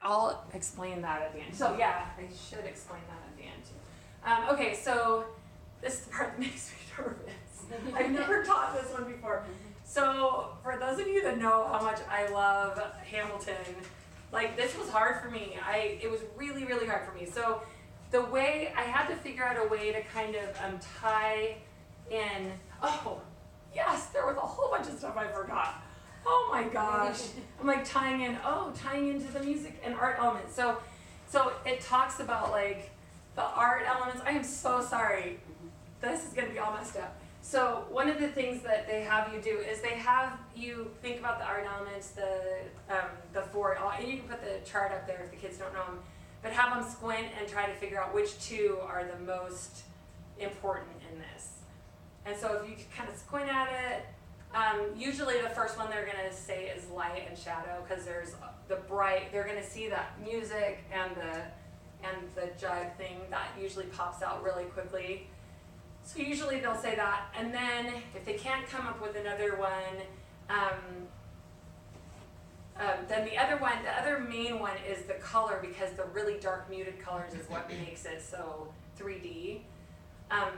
I'll explain that at the end. So yeah, I should explain that at the end too. Okay, so this is the part that makes me nervous. I've never taught this one before. So for those of you that know how much I love Hamilton, like this was hard for me. It was really, really hard for me. So the way I had to figure out a way to kind of tie in. Oh, yes, there was a whole bunch of stuff I forgot. Oh my gosh. I'm like tying into the music and art elements. So it talks about like the art elements. I am so sorry. This is going to be all messed up. So one of the things that they have you do is they have you think about the art elements, the four, and you can put the chart up there if the kids don't know them, but have them squint and try to figure out which two are the most important in this. And so if you kind of squint at it, usually the first one they're going to say is light and shadow, because there's the bright, they're going to see that music and the jive thing that usually pops out really quickly. So usually they'll say that, and then if they can't come up with another one, then the other main one is the color, because the really dark muted colors is what makes it so 3D.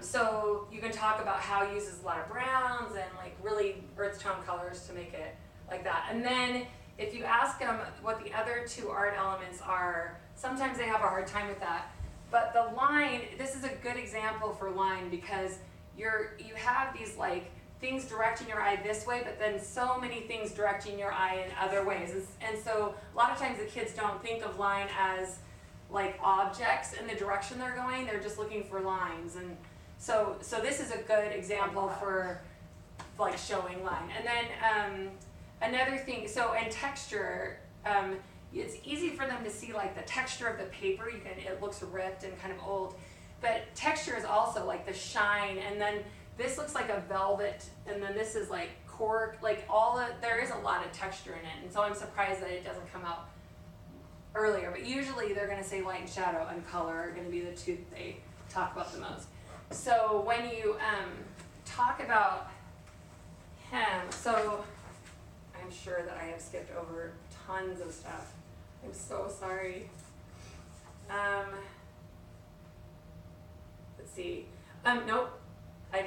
So you can talk about how it uses a lot of browns and like really earth tone colors to make it like that. And then if you ask them what the other two art elements are, sometimes they have a hard time with that. But the line, this is a good example for line, because you have these like things directing your eye this way, but then so many things directing your eye in other ways. And so a lot of times the kids don't think of line as like objects in the direction they're going, they're just looking for lines. And so this is a good example for like showing line. And then another thing, and texture, it's easy for them to see like the texture of the paper. It looks ripped and kind of old, but texture is also like the shine. And then this looks like a velvet, and then this is like cork, like there is a lot of texture in it. And so I'm surprised that it doesn't come out earlier, but usually they're going to say light and shadow and color are going to be the two that they talk about the most. So when you talk about him, so I'm sure that I have skipped over tons of stuff. I'm so sorry. Let's see. Nope, I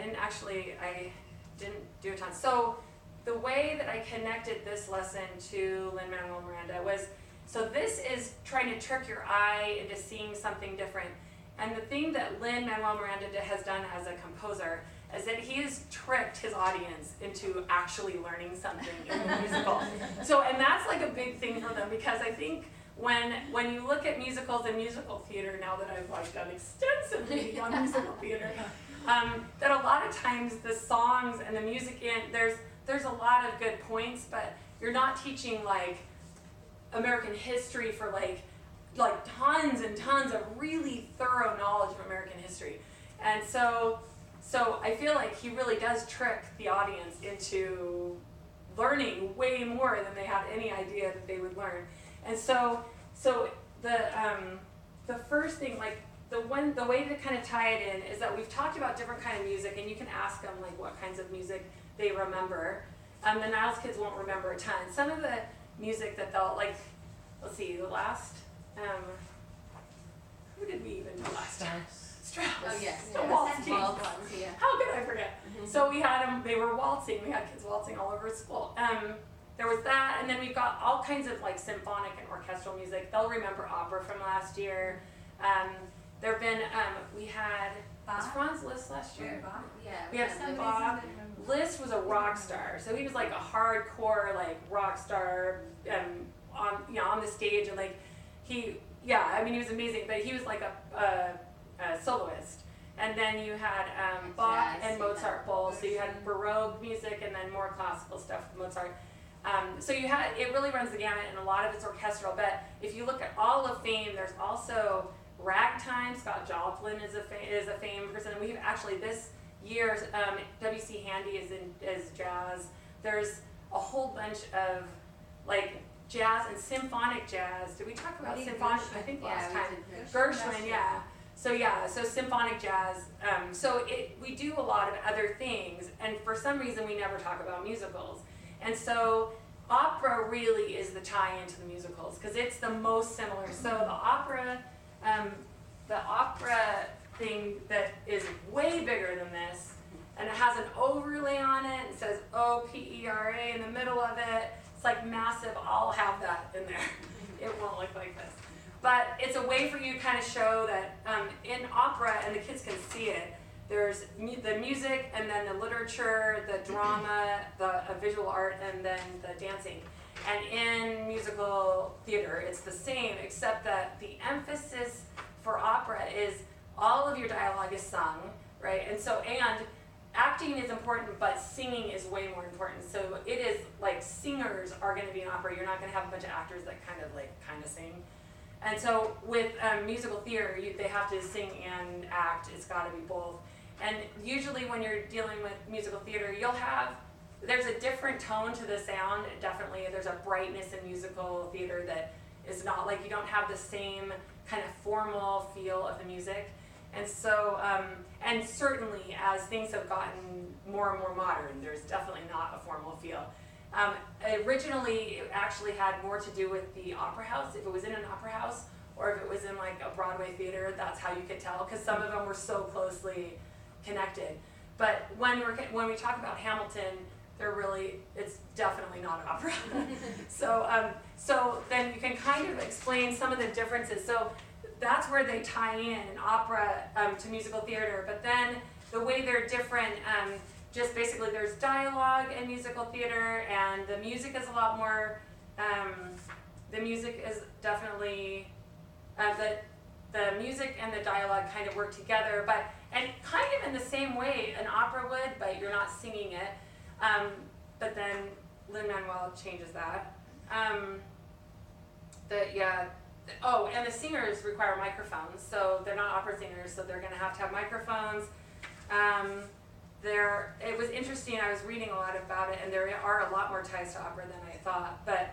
didn't do a ton. So the way that I connected this lesson to Lin-Manuel Miranda was, so this is trying to trick your eye into seeing something different. And the thing that Lin-Manuel Miranda has done as a composer is that he has tricked his audience into actually learning something in the musical. And that's like a big thing for them, because I think when you look at musicals and musical theater, now that I've like done extensively on musical theater, that a lot of times the songs and the music there's a lot of good points, but you're not teaching like American history for like tons and tons of really thorough knowledge of American history. And so I feel like he really does trick the audience into learning way more than they had any idea that they would learn. And so the first thing, like the way to kind of tie it in is that we've talked about different kind of music, and you can ask them like what kinds of music they remember. The Niles kids won't remember a ton. Some of the music that they'll like, let's see, the last, who did we even do last time? Strauss. Oh yes. The waltz team. Yeah. How could I forget? Mm-hmm. So we had them, they were waltzing, we had kids waltzing all over school. There was that, and then we've got all kinds of like symphonic and orchestral music. They'll remember opera from last year. There have been, we had, was Franz Liszt last year? Yeah. We had Bob. Liszt was a rock star, so he was like a hardcore like rock star on the stage, and like he was amazing, but he was like a soloist. And then you had Bach and Mozart both, so you had Baroque music and then more classical stuff with Mozart. So it really runs the gamut, and a lot of it's orchestral, but if you look at all of fame, there's also ragtime. Scott Joplin is a famed person. We've actually this year, W.C. Handy is jazz. There's a whole bunch of like jazz and symphonic jazz. Did we talk about symphonic? I think last time. Gershwin, yeah. So symphonic jazz. We do a lot of other things, and for some reason we never talk about musicals. And so opera really is the tie-in to the musicals because it's the most similar. So the opera thing that is way bigger than this, and it has an overlay on it. It says OPERA in the middle of it. It's like massive. I'll have that in there. It won't look like this. But it's a way for you to kind of show that in opera, and the kids can see it, there's the music and then the literature, the drama, the visual art, and then the dancing. And in musical theater, it's the same, except that the emphasis for opera is all of your dialogue is sung, right? And acting is important, but singing is way more important. So it is like singers are going to be in opera. You're not going to have a bunch of actors that kind of sing. And so with musical theater, they have to sing and act. It's got to be both. And usually when you're dealing with musical theater, there's a different tone to the sound. Definitely, there's a brightness in musical theater that is not like, you don't have the same kind of formal feel of the music. And so, and certainly as things have gotten more and more modern, there's definitely not a formal feel. Originally, it actually had more to do with the opera house. If it was in an opera house or if it was in like a Broadway theater, that's how you could tell, because some of them were so closely connected. But when we talk about Hamilton, it's definitely not an opera. So then you can kind of explain some of the differences. So that's where they tie in opera to musical theater. But then the way they're different, just basically there's dialogue in musical theater, and the music is a lot more, the music is definitely, the music and the dialogue kind of work together, and kind of in the same way an opera would, but you're not singing it. But then Lin-Manuel changes that. And the singers require microphones, so they're not opera singers, so they're going to have microphones. It was interesting, I was reading a lot about it, and there are a lot more ties to opera than I thought, but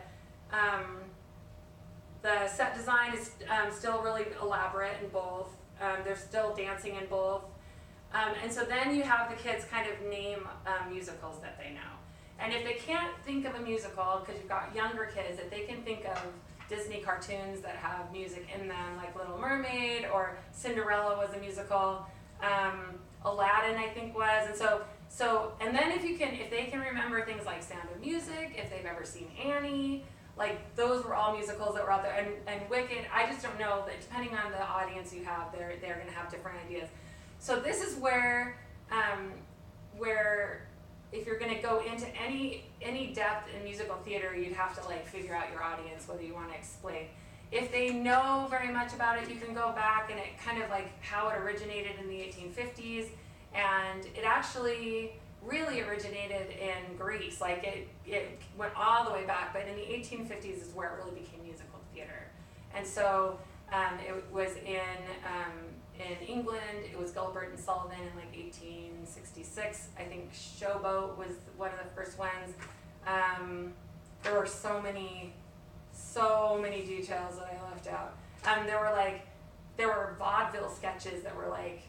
the set design is still really elaborate in both. There's still dancing in both. And so then you have the kids kind of name musicals that they know. And if they can't think of a musical, because you've got younger kids, if they can think of Disney cartoons that have music in them, like Little Mermaid, or Cinderella was a musical, Aladdin I think was, and then if they can remember things like Sound of Music, if they've ever seen Annie, like those were all musicals that were out there, and Wicked, I just don't know, that depending on the audience you have, they're going to have different ideas. So this is where if you're going to go into any depth in musical theater, you'd have to like figure out your audience, whether you want to explain. If they know very much about it, you can go back and it kind of like how it originated in the 1850s, and it actually really originated in Greece. Like it went all the way back, but in the 1850s is where it really became musical theater. And so it was in England, it was Gilbert and Sullivan in like 1866. I think Showboat was one of the first ones. There were so many details that I left out. There were vaudeville sketches that were like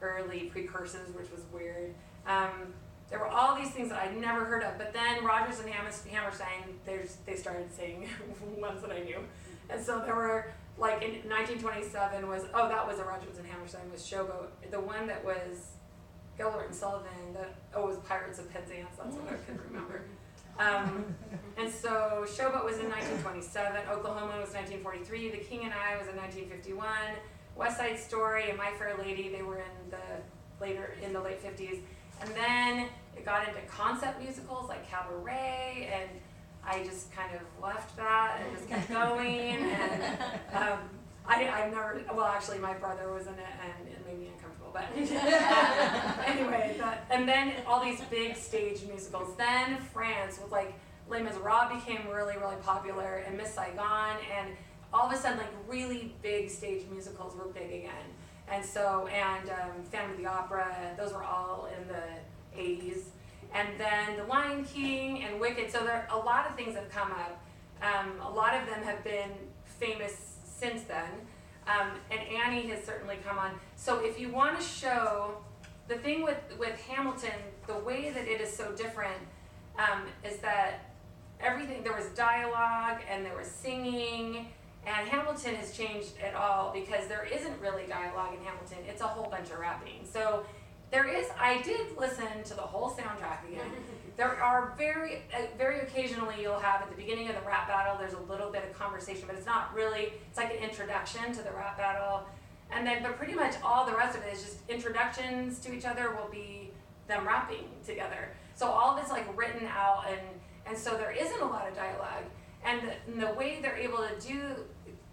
early precursors, which was weird. There were all these things that I'd never heard of, but then Rodgers and Hammerstein, they started saying ones that I knew. And so there were, like in 1927 that was a Rodgers and Hammerstein, was Showboat. The one that was Gilbert and Sullivan, was Pirates of Penzance, that's what I could remember. And so Showboat was in 1927, Oklahoma was 1943, The King and I was in 1951, West Side Story and My Fair Lady, they were in the late 50s. And then it got into concept musicals like Cabaret, and I just kind of left that and just kept going. And I've never, actually my brother was in it and it made me uncomfortable, but anyway, and then all these big stage musicals. Then France with like Les Miserables became really, really popular, and Miss Saigon, and all of a sudden like really big stage musicals were big again. And so, Phantom of the Opera, those were all in the 80s. And then The Lion King and Wicked, so a lot of things have come up. A lot of them have been famous since then. And Annie has certainly come on. So if you want to show, the thing with Hamilton, the way that it is so different is that, everything, there was dialogue and there was singing, and Hamilton has changed it all because there isn't really dialogue in Hamilton. It's a whole bunch of rapping. So I did listen to the whole soundtrack again. There are very occasionally you'll have at the beginning of the rap battle, there's a little bit of conversation, but it's not really, it's like an introduction to the rap battle. And then, but pretty much all the rest of it is just introductions to each other will be them rapping together. So all this like written out, and so there isn't a lot of dialogue. And the way they're able to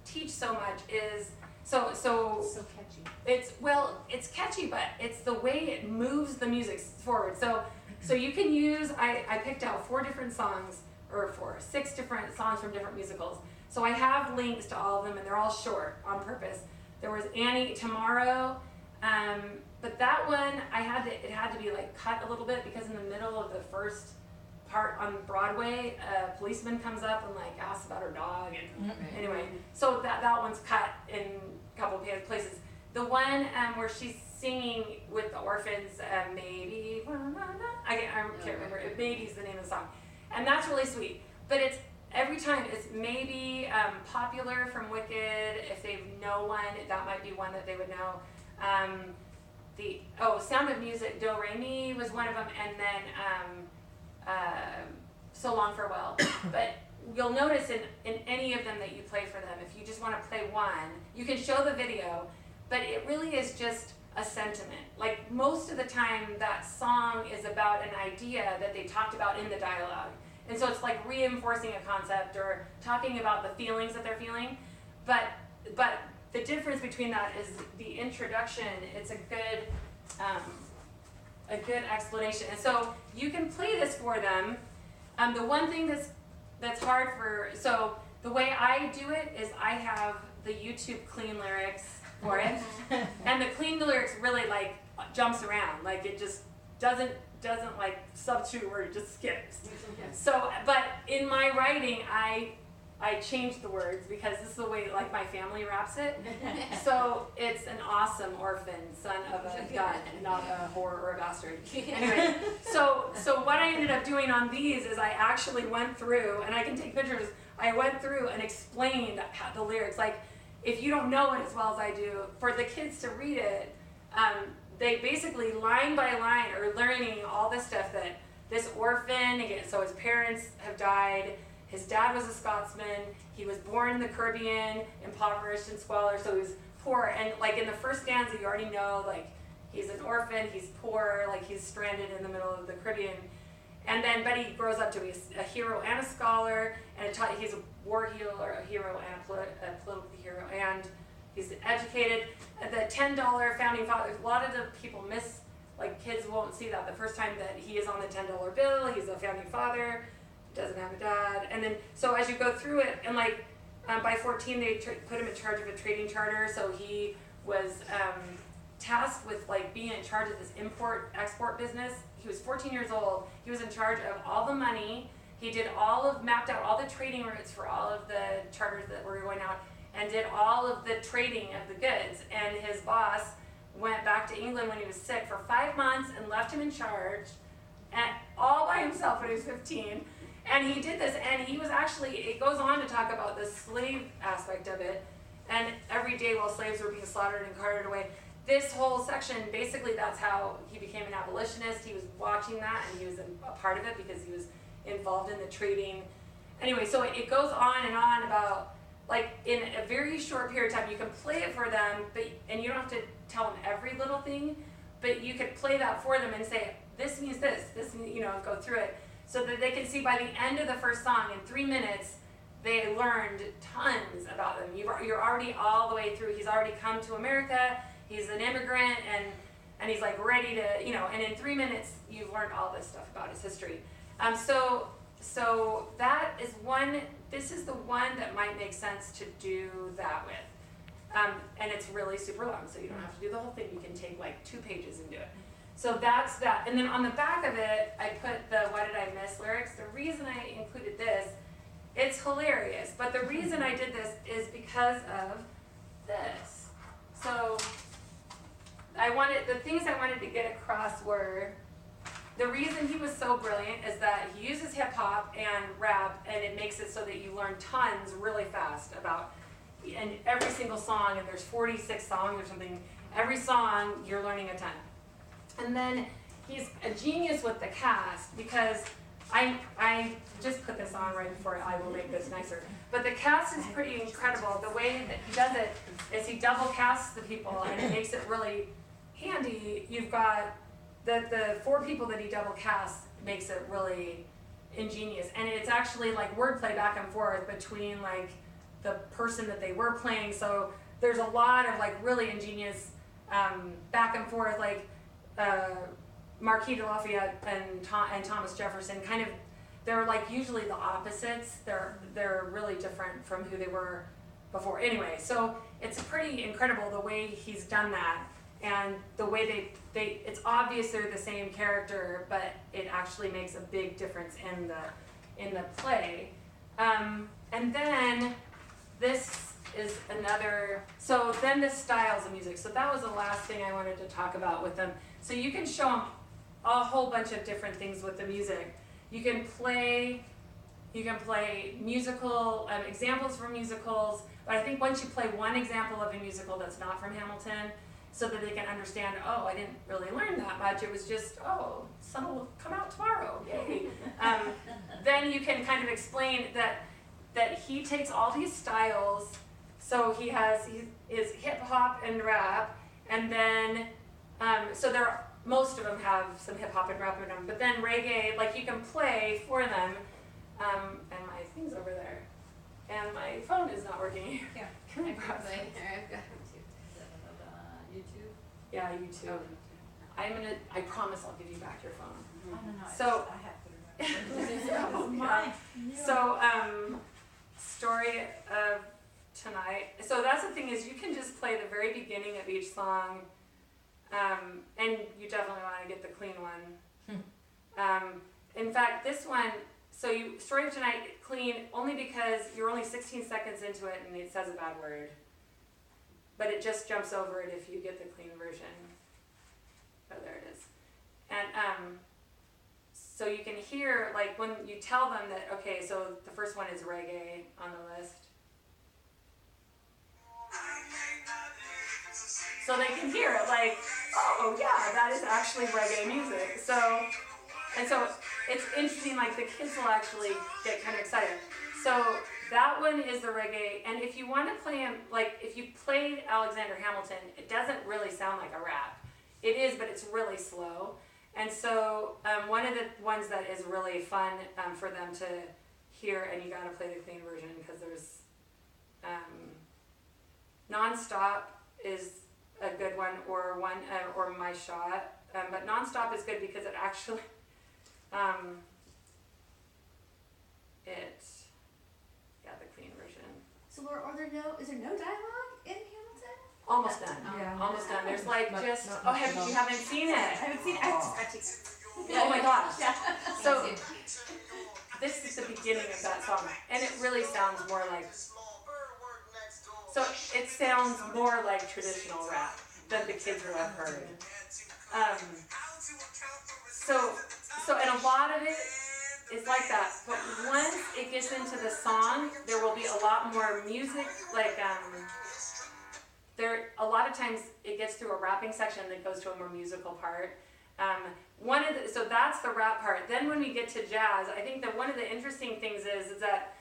teach so much is, so catchy. It's catchy, but it's the way it moves the music forward. So you can use, I picked out 6 different songs from different musicals. So I have links to all of them, and they're all short on purpose. There was Annie Tomorrow, but that one it had to be like cut a little bit because in the middle of the first part on Broadway, a policeman comes up and like asks about her dog, and anyway, so that one's cut in a couple of places. The one where she's singing with the orphans, maybe I can't remember. Maybe's the name of the song, and that's really sweet. But it's every time it's maybe Popular from Wicked. If they know one, that might be one that they would know. Sound of Music, Do Re Mi was one of them, and then So Long Farewell. But you'll notice in any of them that you play for them, if you just want to play one, you can show the video, but it really is just a sentiment. Like most of the time that song is about an idea that they talked about in the dialogue. And so it's like reinforcing a concept or talking about the feelings that they're feeling. But the difference between that is the introduction. It's a good explanation. And so you can play this for them. The one thing that's hard so the way I do it is I have the YouTube clean lyrics for it. And the clean lyrics really like jumps around. Like it just doesn't like substitute where it just skips. So, but in my writing, I changed the words because this is the way like my family raps it. So it's an awesome orphan, son of a gun, not a whore or a bastard. Anyway, so what I ended up doing on these is I actually went through, and I can take pictures, I went through and explained the lyrics. Like, if you don't know it as well as I do, for the kids to read it, they basically line by line are learning all this stuff that this orphan, again, so his parents have died, his dad was a Scotsman, he was born in the Caribbean, impoverished and squalor, so he was poor, and like in the first stanza you already know like he's an orphan, he's poor, like he's stranded in the middle of the Caribbean, and then but he grows up to be a hero and a scholar, and he's a war hero and a political hero, and he's educated. The $10 founding father, a lot of the people miss, like kids won't see that the first time that he is on the $10 bill, he's a founding father, doesn't have a dad. And then, so as you go through it, and like by 14 they put him in charge of a trading charter, so he was tasked with like being in charge of this import-export business. He was 14 years old, he was in charge of all the money, he mapped out all the trading routes for all of the charters that were going out, and did all of the trading of the goods. And his boss went back to England when he was sick for 5 months and left him in charge, and all by himself when he was 15. And he did this, and he was actually, it goes on to talk about the slave aspect of it, and every day while slaves were being slaughtered and carted away. This whole section, basically that's how he became an abolitionist. He was watching that, and he was a part of it because he was involved in the trading. Anyway, so it goes on about, like in a very short period of time, you can play it for them, and you don't have to tell them every little thing, but you could play that for them and say, this means this, go through it, so that they can see by the end of the first song, in 3 minutes, they learned tons about them. You're already all the way through. He's already come to America, he's an immigrant, and he's like ready to, and in 3 minutes, you've learned all this stuff about his history. So that is one. This is the one that might make sense to do that with. And it's really super long, so you don't have to do the whole thing. You can take like 2 pages and do it. So that's that. And then on the back of it, I put the What Did I Miss lyrics. The reason I included this, it's hilarious, but the reason I did this is because of this. So the things I wanted to get across were the reason he was so brilliant is that he uses hip hop and rap, and it makes it so that you learn tons really fast about, and every single song, and there's 46 songs or something, every song you're learning a ton. And then he's a genius with the cast, because I just put this on right before I will make this nicer. But the cast is pretty incredible. The way that he does it is he double casts the people, and it makes it really handy. You've got the 4 people that he double casts makes it really ingenious. And it's actually like wordplay back and forth between like the person that they were playing. So there's a lot of like really ingenious back and forth, like Marquis de Lafayette and Thomas Jefferson kind of, they're like usually the opposites. They're really different from who they were before. Anyway, so it's pretty incredible the way he's done that, and the way they it's obvious they're the same character, but it actually makes a big difference in the play. And then this is another, so then the styles of music. So that was the last thing I wanted to talk about with them. So you can show them a whole bunch of different things with the music. You can play musical examples from musicals, but I think once you play one example of a musical that's not from Hamilton, so that they can understand, oh, I didn't really learn that much, it was just, oh, sun will come out tomorrow, yay. Then you can kind of explain that he takes all these styles, so he is hip hop and rap, and then, so most of them have some hip hop and rap in them, but then reggae, like you can play for them, and my thing's over there, and my phone is not working. Yeah. Can I browse it? I've got YouTube. Yeah, YouTube. I promise I'll give you back your phone. I don't know. So, I have to remember. Mine. So, story of tonight. So that's the thing, is you can just play the very beginning of each song, and you definitely want to get the clean one. In fact, this one, so story of tonight, clean, only because you're only 16 seconds into it and it says a bad word. But it just jumps over it if you get the clean version. Oh, there it is. And so you can hear, like when you tell them that, okay, so the first one is reggae on the list. So they can hear it like, oh yeah, that is actually reggae music. So it's interesting, like the kids will actually get kind of excited. So that one is the reggae, and if you want to play him, like if you played Alexander Hamilton, it doesn't really sound like a rap. It is, but it's really slow. And so one of the ones that is really fun for them to hear, and you got to play the clean version because there's Nonstop is a good one, or My Shot, but Nonstop is good because it actually the clean version. So is there no dialogue in Hamilton? Almost done. Yeah. Almost done. There's like you haven't seen it. I haven't seen it. I have to. Oh my gosh. Yeah. So this is the beginning of that song, and it really sounds more like. So it sounds more like traditional rap than the kids will have heard. And a lot of it is like that. But once it gets into the song, there will be a lot more music. Like a lot of times it gets through a rapping section that goes to a more musical part. So that's the rap part. Then when we get to jazz, I think that one of the interesting things is that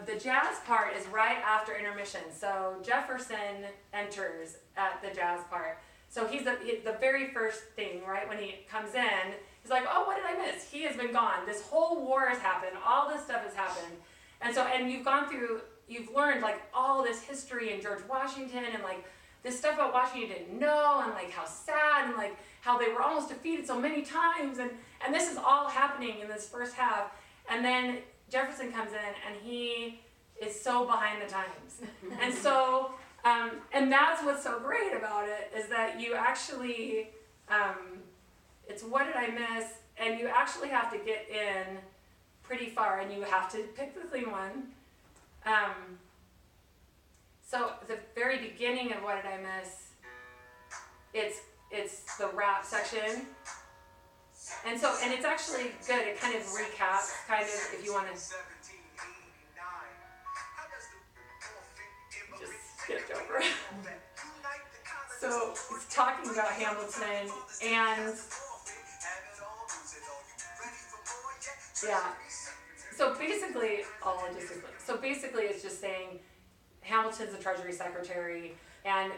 the jazz part is right after intermission. So Jefferson enters at the jazz part. So he's the very first thing, right? When he comes in, he's like, oh, what did I miss? He has been gone. This whole war has happened. All this stuff has happened. And you've learned like all this history and George Washington and like this stuff about Washington you didn't know, and like how sad, and like how they were almost defeated so many times. And this is all happening in this first half. And then Jefferson comes in and he is so behind the times. And so, and that's what's so great about it, is that you actually, it's what did I miss? And you actually have to get in pretty far, and you have to pick the clean one. So the very beginning of What Did I Miss, it's the rap section. And so, and it's actually good. It kind of recaps, kind of, if you want to just skip over. So he's talking about Hamilton, and yeah. So basically, it's just saying Hamilton's the Treasury Secretary, and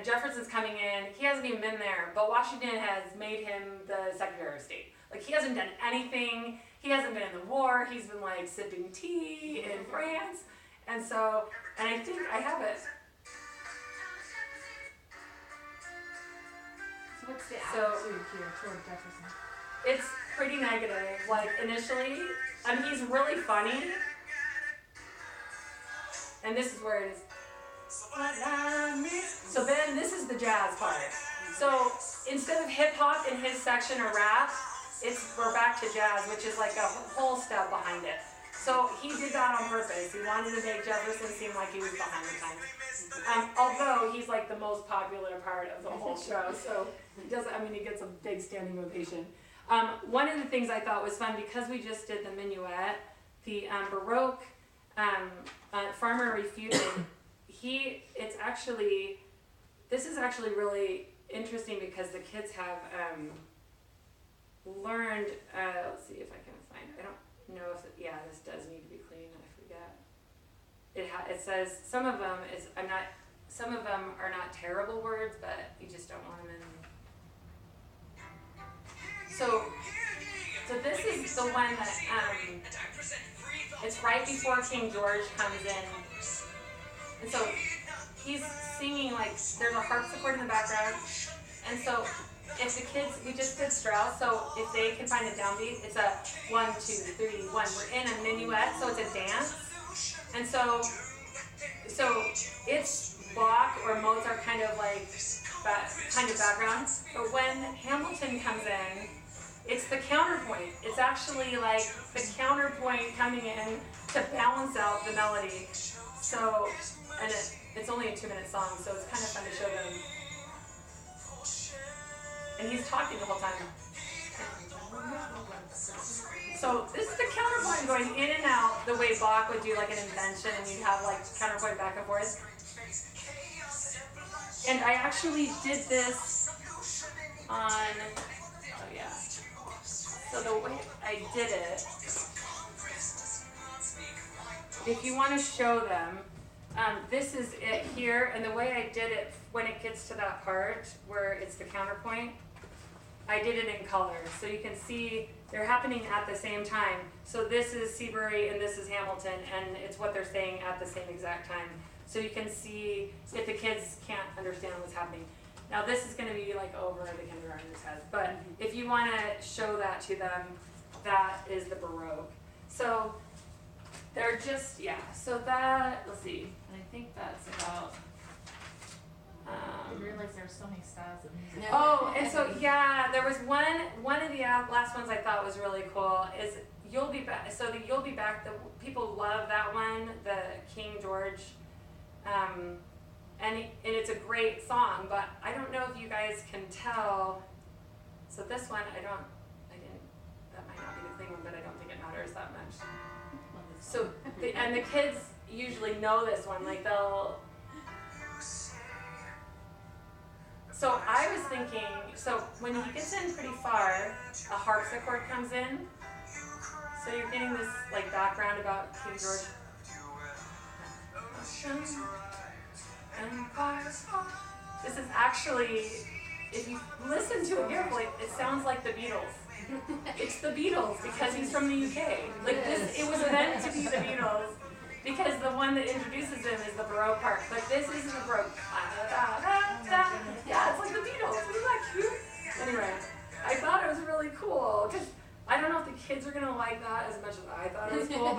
Jefferson's coming in. He hasn't even been there, but Washington has made him the Secretary of State. Like, he hasn't done anything. He hasn't been in the war. He's been like sipping tea in France, and I think I have it. So what's the attitude here toward Jefferson? It's pretty negative. Like, initially, he's really funny. And this is where it is. So then this is the jazz part. So instead of hip hop in his section or rap, we're back to jazz, which is like a whole step behind it. So he did that on purpose. He wanted to make Jefferson seem like he was behind the times. Although he's like the most popular part of the whole show, so he gets a big standing ovation. One of the things I thought was fun, because we just did the minuet, the Baroque Farmer Refuted, this is actually really interesting because the kids have learned, let's see if I can find it. I don't know if, this does need to be clean, I forget. It says, some of them are not terrible words, but you just don't want them in. So this is the one that, it's right before King George comes in. And so he's singing, like, there's a harpsichord in the background. And so if the kids, we just did Strauss, so if they can find a downbeat, it's a 1, 2, 3, 1. We're in a minuet, so it's a dance. And so it's Bach or Mozart kind of like background. But when Hamilton comes in, it's the counterpoint. It's actually like the counterpoint coming in to balance out the melody. So, and it's only a 2-minute song, so it's kind of fun to show them. And he's talking the whole time. So this is the counterpoint going in and out the way Bach would do like an invention, and you'd have like counterpoint back and forth. And I actually did this on, so the way I did it, if you want to show them, this is it here, and the way I did it, when it gets to that part where it's the counterpoint, I did it in color. So you can see they're happening at the same time. So this is Seabury and this is Hamilton, and it's what they're saying at the same exact time. So you can see if the kids can't understand what's happening. Now this is going to be like over the kindergartner's heads, but if you want to show that to them, that is the Baroque. So they're just, so that, let's see, and I think that's about, I didn't realize there were so many styles of music. Oh, and so, there was one of the last ones I thought was really cool is You'll Be Back. So the You'll Be Back, the people love that one, the King George, and it's a great song, but I don't know if you guys can tell. So this one, that might not be the clean one, but I don't think it matters that much. So, the kids usually know this one, like they'll. So I was thinking, so when he gets in pretty far, a harpsichord comes in. So you're getting this like background about King George. This is actually, if you listen to it carefully, it sounds like the Beatles. It's the Beatles because he's from the UK. Like this, it was meant to be the Beatles because the one that introduces him is the Baroque part, but this isn't the Baroque. Yeah, it's like the Beatles. Isn't that cute? Anyway, I thought it was really cool because I don't know if the kids are gonna like that as much as I thought it was cool,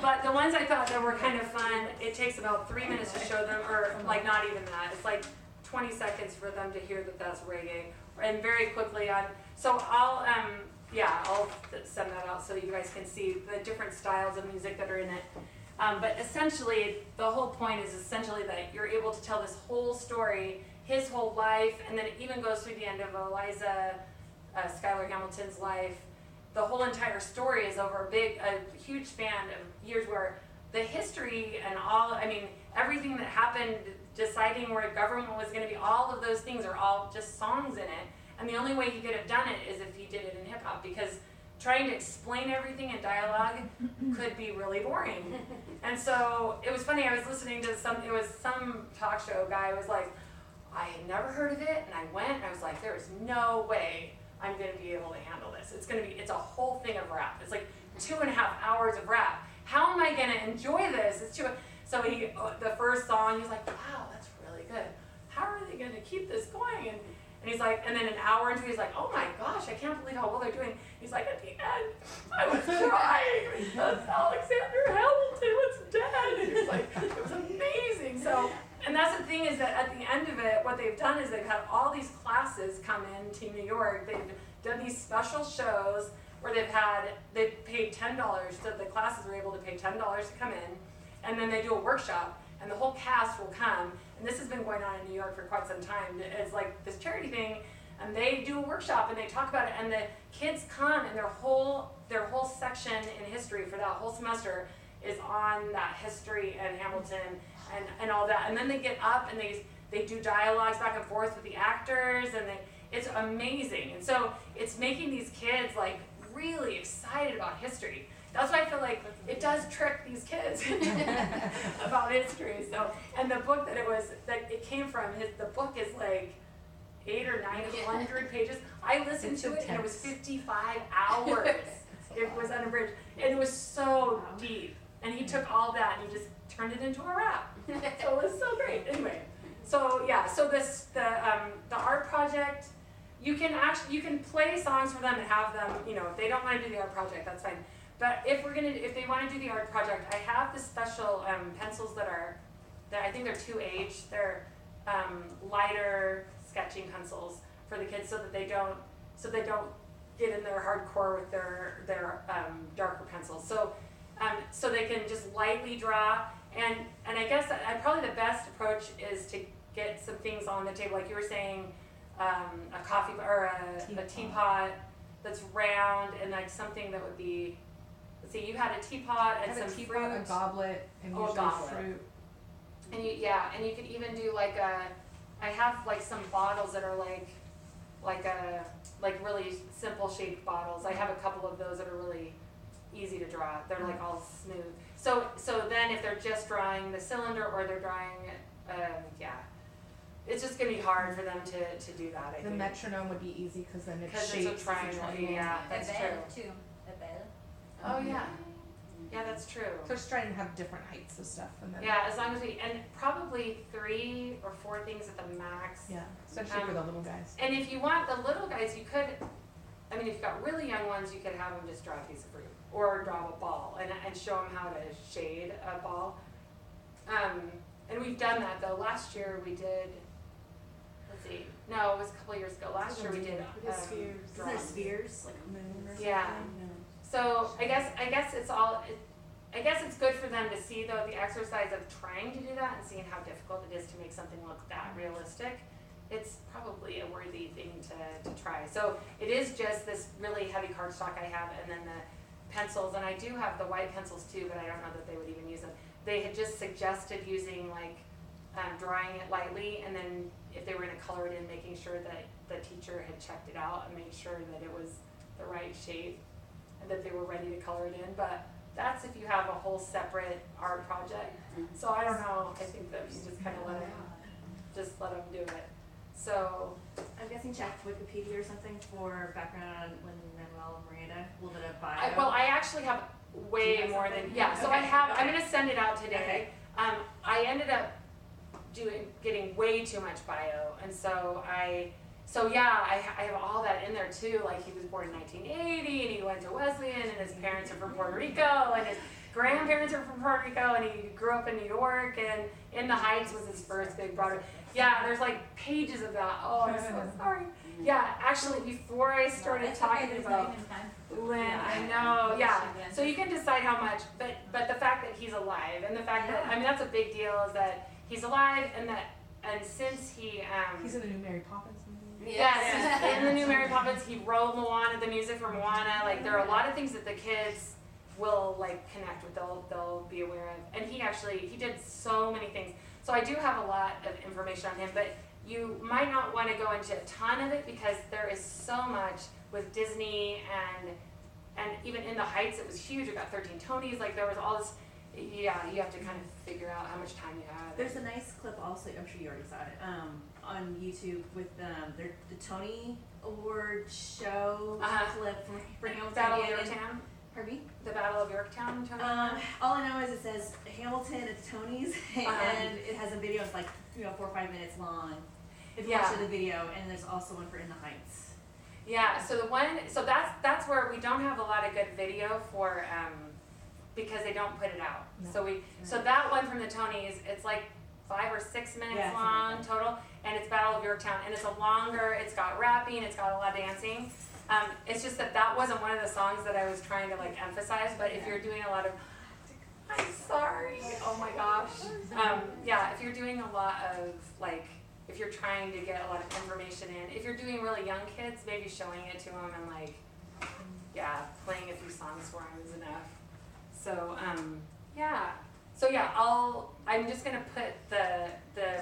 but the ones I thought that were kind of fun, it takes about 3 minutes to show them, or like not even that. It's like 20 seconds for them to hear that that's reggae, and very quickly on. So I'll send that out so you guys can see the different styles of music that are in it. But essentially, the whole point is essentially that you're able to tell this whole story, his whole life, and then it even goes through the end of Eliza Schuyler Hamilton's life. The whole entire story is over a huge span of years where the history and all, I mean, everything that happened, deciding where government was going to be, all of those things are all just songs in it. And the only way he could have done it is if he did it in hip hop, because trying to explain everything in dialogue could be really boring. And so it was funny, I was listening to some talk show guy was like, I had never heard of it, and I went, and I was like, there is no way I'm going to be able to handle this. It's a whole thing of rap. It's like 2.5 hours of rap. How am I going to enjoy this? So the first song, he's like, wow, that's really good. How are they going to keep this going? And he's like, and then an hour into it, he's like, oh my gosh, I can't believe how well they're doing. He's like, at the end, I was crying because Alexander Hamilton was dead. And he was like, it was amazing. So, and that's the thing, is that at the end of it, what they've done is they've had all these classes come in to New York. They've done these special shows where they've paid $10, so the classes were able to pay $10 to come in, and then they do a workshop, and the whole cast will come, and this has been going on in New York for quite some time. It's like this charity thing, and they do a workshop, and they talk about it, and the kids come, and their whole section in history for that whole semester is on that history and Hamilton and all that, and then they get up and they do dialogues back and forth with the actors, and it's amazing. And so it's making these kids like really excited about history. That's why I feel like it does trick these kids about history. So, and the book that it came from, the book is like 800 or 900 pages. I listened to it, and it was 55 hours. It was unabridged, and it was so deep. And he took all that and he just turned it into a rap. So it was so great. Anyway, so yeah, so the art project, you can play songs for them and have them, if they don't want to do the art project, that's fine. But if they want to do the art project, I have the special pencils that I think they're 2H. They're lighter sketching pencils for the kids, so they don't get in there hardcore with their darker pencils. So they can just lightly draw, and I guess probably the best approach is to get some things on the table, like you were saying, a coffee or a teapot that's round, and like something that would be. Let's see, you had a teapot and some fruit. A goblet, and usually fruit. And you could even do I have like some bottles that are like really simple shaped bottles. I have a couple of those that are really easy to draw. They're like all smooth. So then if they're just drawing the cylinder or they're drawing, it's just gonna be hard for them to do that. I think. The metronome would be easy because then it's a triangle. Yeah, that's true. Too. Oh yeah, yeah, that's true. So just trying to have different heights of stuff, and then as long as and probably 3 or 4 things at the max. Yeah, especially for the little guys. And if you want the little guys, you could. I mean, if you've got really young ones, you could have them just draw a piece of fruit or draw a ball and show them how to shade a ball. And we've done that though. Last year we did. Let's see. No, it was a couple of years ago. Last year we did. Spheres. Isn't there spheres like a moon or something? Yeah. So I guess it's all. I guess it's good for them to see though the exercise of trying to do that and seeing how difficult it is to make something look that realistic. It's probably a worthy thing to try. So it is just this really heavy cardstock I have, and then the pencils, and I do have the white pencils too, but I don't know that they would even use them. They had just suggested using drawing it lightly, and then if they were going to color it in, making sure that the teacher had checked it out and made sure that it was the right shape and that they were ready to color it in. But that's if you have a whole separate art project. So I don't know. I think that you just kind of let them do it. So I'm guessing check Wikipedia or something for background on Lin-Manuel and Miranda. A little bit of bio. Well, I actually have way more than So okay. I have. Okay. I'm going to send it out today. Okay. I ended up getting way too much bio, and so I have all that in there too. Like he was born in 1980, and he went to Wesleyan, and his parents are from Puerto Rico, and his grandparents are from Puerto Rico, and he grew up in New York, and In the Heights was his first big Broadway. Yeah, there's like pages of that. Oh, I'm so sorry. Yeah, actually, before I started talking about Lin, I know. Yeah, so you can decide how much, but the fact that he's alive, and the fact that that's a big deal, is that he's alive, and since he's in the new Mary Poppins movie. Yes, in the new Mary Poppins, he wrote Moana, the music for Moana. Like, there are a lot of things that the kids will like connect with. They'll be aware of. And he did so many things. So I do have a lot of information on him, but you might not want to go into a ton of it because there is so much with Disney and even in the Heights, it was huge. It got 13 Tonys. Like, there was all this. Yeah, you have to kind of figure out how much time you have. There's a nice clip also, I'm sure you already saw it, on YouTube with the Tony Award show clip for Hamilton. Battle of Yorktown? Pardon me? The Battle of Yorktown? Tony all I know is it says Hamilton at the Tonys, and it has a video, it's like 4 or 5 minutes long. If you watch the video, and there's also one for In the Heights. Yeah, so that's where we don't have a lot of good video for, because they don't put it out. No. So that one from the Tonys, it's like 5 or 6 minutes long total, and it's Battle of Yorktown, and it's it's got rapping, it's got a lot of dancing. It's just that wasn't one of the songs that I was trying to like emphasize, but if you're doing a lot of, I'm sorry, oh my gosh. If you're doing a lot of like, if you're trying to get a lot of information in, if you're doing really young kids, maybe showing it to them and like, playing a few songs for them is enough. So, I'm just gonna put the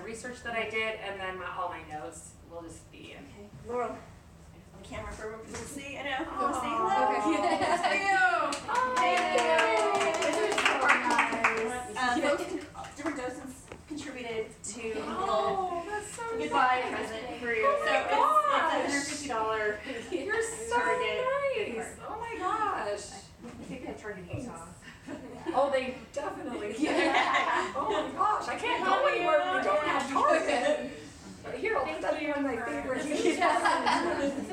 research that I did and then all my notes will just be in. Okay, Laurel, on the camera for everyone to see. I know. Oh, say hello. Thank you. Different docents contributed to that's so goodbye nice. present for you. Oh my it's $150. You're so nice. Oh my gosh. I think I Target Utah. Oh, they definitely can. Oh my gosh, I can't go anywhere if we don't have Target. Here, I'll put that in one of my favorites.